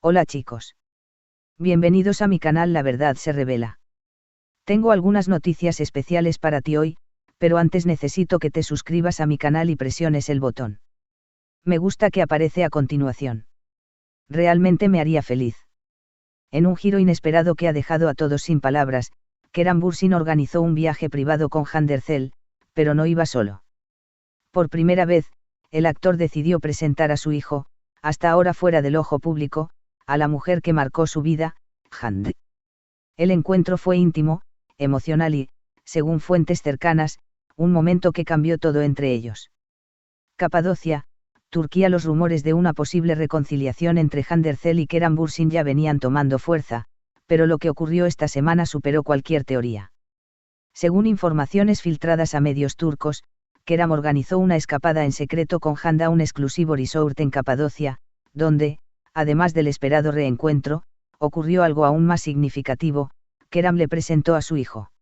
Hola chicos. Bienvenidos a mi canal La Verdad se revela. Tengo algunas noticias especiales para ti hoy, pero antes necesito que te suscribas a mi canal y presiones el botón. Me gusta que aparece a continuación. Realmente me haría feliz. En un giro inesperado que ha dejado a todos sin palabras, Keran Bürsin organizó un viaje privado con Hande Erçel, pero no iba solo. Por primera vez, el actor decidió presentar a su hijo, hasta ahora fuera del ojo público, a la mujer que marcó su vida, Hande. El encuentro fue íntimo, emocional y, según fuentes cercanas, un momento que cambió todo entre ellos. Capadocia, Turquía. Los rumores de una posible reconciliación entre Hande Erçel y Keran Bürsin ya venían tomando fuerza, pero lo que ocurrió esta semana superó cualquier teoría. Según informaciones filtradas a medios turcos, Keran organizó una escapada en secreto con Hande a un exclusivo resort en Capadocia, donde, además del esperado reencuentro, ocurrió algo aún más significativo: Keran le presentó a su hijo.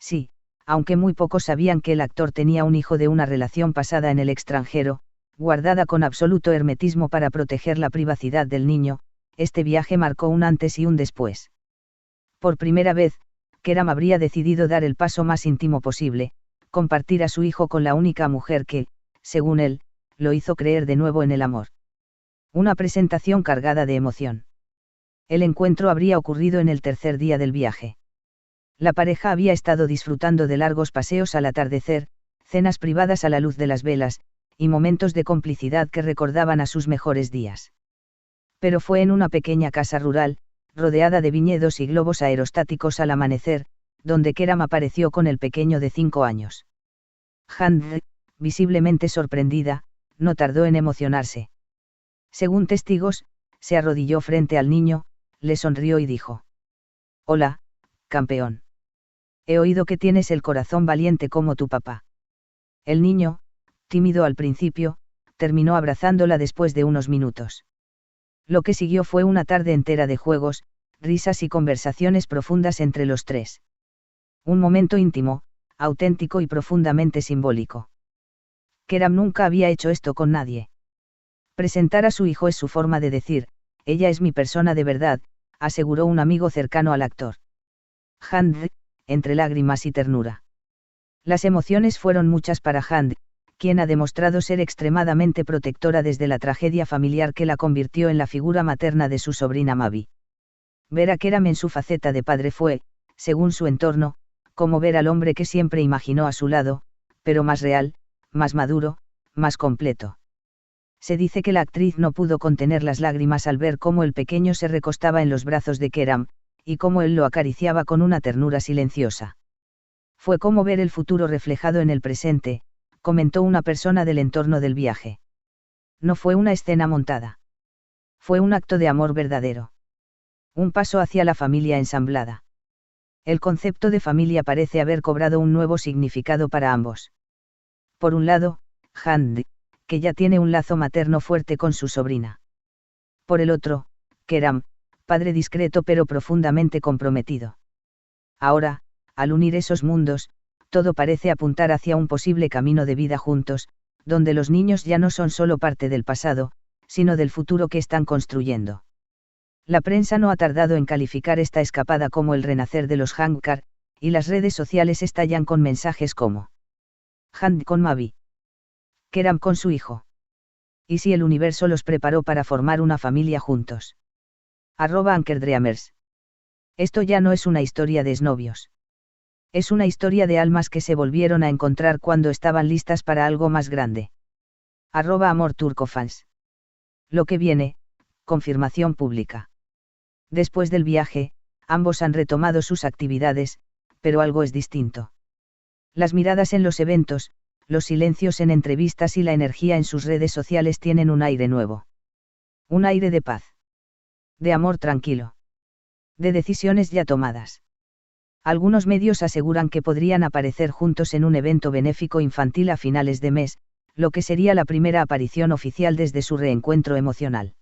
Sí, aunque muy pocos sabían que el actor tenía un hijo de una relación pasada en el extranjero, guardada con absoluto hermetismo para proteger la privacidad del niño, este viaje marcó un antes y un después. Por primera vez, Keran habría decidido dar el paso más íntimo posible, compartir a su hijo con la única mujer que, según él, lo hizo creer de nuevo en el amor. Una presentación cargada de emoción. El encuentro habría ocurrido en el tercer día del viaje. La pareja había estado disfrutando de largos paseos al atardecer, cenas privadas a la luz de las velas, y momentos de complicidad que recordaban a sus mejores días. Pero fue en una pequeña casa rural, rodeada de viñedos y globos aerostáticos al amanecer, donde Keran apareció con el pequeño de 5 años. Hande, visiblemente sorprendida, no tardó en emocionarse. Según testigos, se arrodilló frente al niño, le sonrió y dijo: «Hola, campeón. He oído que tienes el corazón valiente como tu papá». El niño, tímido al principio, terminó abrazándola después de unos minutos. Lo que siguió fue una tarde entera de juegos, risas y conversaciones profundas entre los tres. Un momento íntimo, auténtico y profundamente simbólico. Keran nunca había hecho esto con nadie. Presentar a su hijo es su forma de decir: «Ella es mi persona de verdad», aseguró un amigo cercano al actor. Hande, entre lágrimas y ternura. Las emociones fueron muchas para Hande, quien ha demostrado ser extremadamente protectora desde la tragedia familiar que la convirtió en la figura materna de su sobrina Mavi. Ver a Keran en su faceta de padre fue, según su entorno, como ver al hombre que siempre imaginó a su lado, pero más real, más maduro, más completo. Se dice que la actriz no pudo contener las lágrimas al ver cómo el pequeño se recostaba en los brazos de Keran, y cómo él lo acariciaba con una ternura silenciosa. Fue como ver el futuro reflejado en el presente, comentó una persona del entorno del viaje. No fue una escena montada. Fue un acto de amor verdadero. Un paso hacia la familia ensamblada. El concepto de familia parece haber cobrado un nuevo significado para ambos. Por un lado, Hande, que ya tiene un lazo materno fuerte con su sobrina. Por el otro, Keran, padre discreto pero profundamente comprometido. Ahora, al unir esos mundos, todo parece apuntar hacia un posible camino de vida juntos, donde los niños ya no son solo parte del pasado, sino del futuro que están construyendo. La prensa no ha tardado en calificar esta escapada como el renacer de los Hankar, y las redes sociales estallan con mensajes como: Hande con Mavi. Keran con su hijo. ¿Y si el universo los preparó para formar una familia juntos? @AnkerDreamers. Esto ya no es una historia de exnovios. Es una historia de almas que se volvieron a encontrar cuando estaban listas para algo más grande. @AmorTurcoFans. Lo que viene, confirmación pública. Después del viaje, ambos han retomado sus actividades, pero algo es distinto. Las miradas en los eventos, los silencios en entrevistas y la energía en sus redes sociales tienen un aire nuevo. Un aire de paz. De amor tranquilo. De decisiones ya tomadas. Algunos medios aseguran que podrían aparecer juntos en un evento benéfico infantil a finales de mes, lo que sería la primera aparición oficial desde su reencuentro emocional.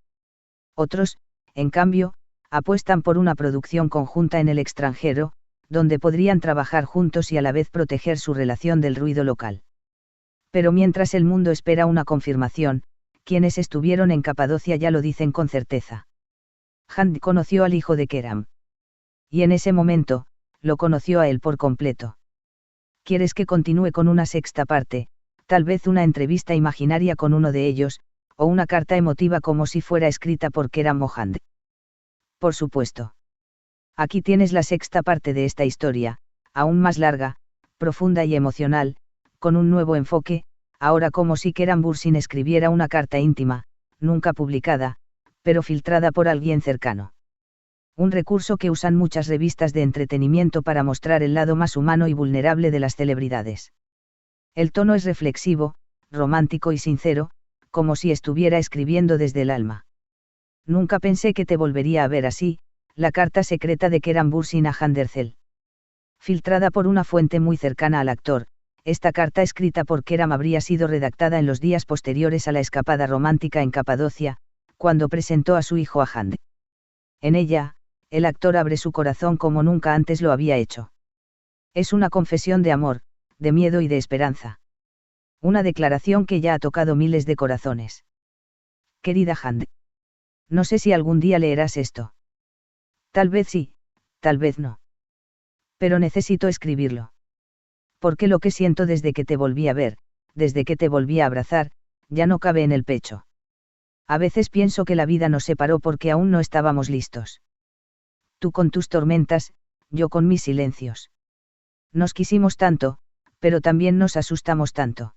Otros, en cambio, apuestan por una producción conjunta en el extranjero, donde podrían trabajar juntos y a la vez proteger su relación del ruido local. Pero mientras el mundo espera una confirmación, quienes estuvieron en Capadocia ya lo dicen con certeza. Hand conoció al hijo de Keram. Y en ese momento, lo conoció a él por completo. ¿Quieres que continúe con una sexta parte, tal vez una entrevista imaginaria con uno de ellos, o una carta emotiva como si fuera escrita por Keram o Hand? Por supuesto. Aquí tienes la sexta parte de esta historia, aún más larga, profunda y emocional, con un nuevo enfoque, ahora como si Keram Bursin escribiera una carta íntima, nunca publicada, pero filtrada por alguien cercano. Un recurso que usan muchas revistas de entretenimiento para mostrar el lado más humano y vulnerable de las celebridades. El tono es reflexivo, romántico y sincero, como si estuviera escribiendo desde el alma. Nunca pensé que te volvería a ver así, la carta secreta de Keram Bursin a Hand Erçel. Filtrada por una fuente muy cercana al actor, esta carta escrita por Keram habría sido redactada en los días posteriores a la escapada romántica en Capadocia, cuando presentó a su hijo a Hand. En ella, el actor abre su corazón como nunca antes lo había hecho. Es una confesión de amor, de miedo y de esperanza. Una declaración que ya ha tocado miles de corazones. Querida Hand. No sé si algún día leerás esto. Tal vez sí, tal vez no. Pero necesito escribirlo. Porque lo que siento desde que te volví a ver, desde que te volví a abrazar, ya no cabe en el pecho. A veces pienso que la vida nos separó porque aún no estábamos listos. Tú con tus tormentas, yo con mis silencios. Nos quisimos tanto, pero también nos asustamos tanto.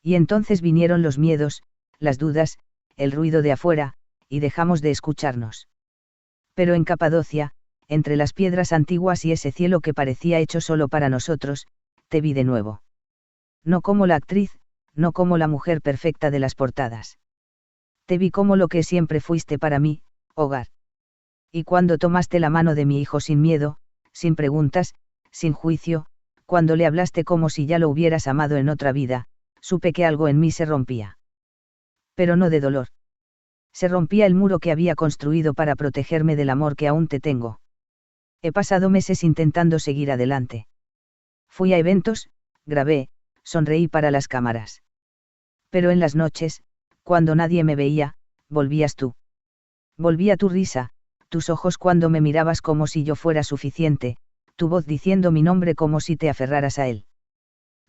Y entonces vinieron los miedos, las dudas, el ruido de afuera, y dejamos de escucharnos. Pero en Capadocia, entre las piedras antiguas y ese cielo que parecía hecho solo para nosotros, te vi de nuevo. No como la actriz, no como la mujer perfecta de las portadas. Te vi como lo que siempre fuiste para mí, hogar. Y cuando tomaste la mano de mi hijo sin miedo, sin preguntas, sin juicio, cuando le hablaste como si ya lo hubieras amado en otra vida, supe que algo en mí se rompía. Pero no de dolor. Se rompía el muro que había construido para protegerme del amor que aún te tengo. He pasado meses intentando seguir adelante. Fui a eventos, grabé, sonreí para las cámaras. Pero en las noches, cuando nadie me veía, volvías tú. Volvía tu risa, tus ojos cuando me mirabas como si yo fuera suficiente, tu voz diciendo mi nombre como si te aferraras a él.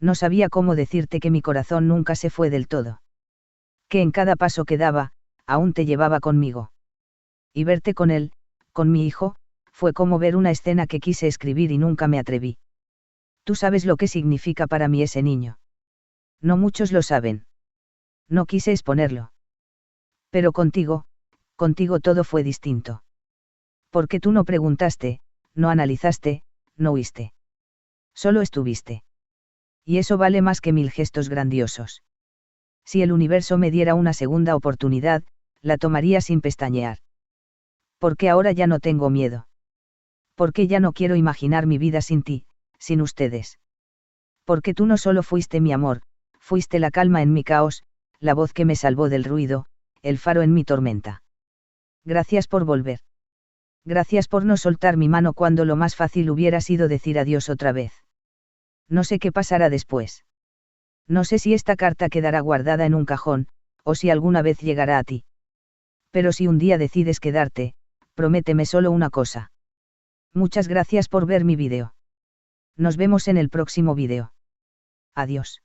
No sabía cómo decirte que mi corazón nunca se fue del todo. Que en cada paso que daba, aún te llevaba conmigo. Y verte con él, con mi hijo, fue como ver una escena que quise escribir y nunca me atreví. Tú sabes lo que significa para mí ese niño. No muchos lo saben. No quise exponerlo. Pero contigo todo fue distinto. Porque tú no preguntaste, no analizaste, no huiste. Solo estuviste. Y eso vale más que 1000 gestos grandiosos. Si el universo me diera una segunda oportunidad, la tomaría sin pestañear. Porque ahora ya no tengo miedo. Porque ya no quiero imaginar mi vida sin ti, sin ustedes. Porque tú no solo fuiste mi amor, fuiste la calma en mi caos, la voz que me salvó del ruido, el faro en mi tormenta. Gracias por volver. Gracias por no soltar mi mano cuando lo más fácil hubiera sido decir adiós otra vez. No sé qué pasará después. No sé si esta carta quedará guardada en un cajón, o si alguna vez llegará a ti. Pero si un día decides quedarte, prométeme solo una cosa. Muchas gracias por ver mi vídeo. Nos vemos en el próximo vídeo. Adiós.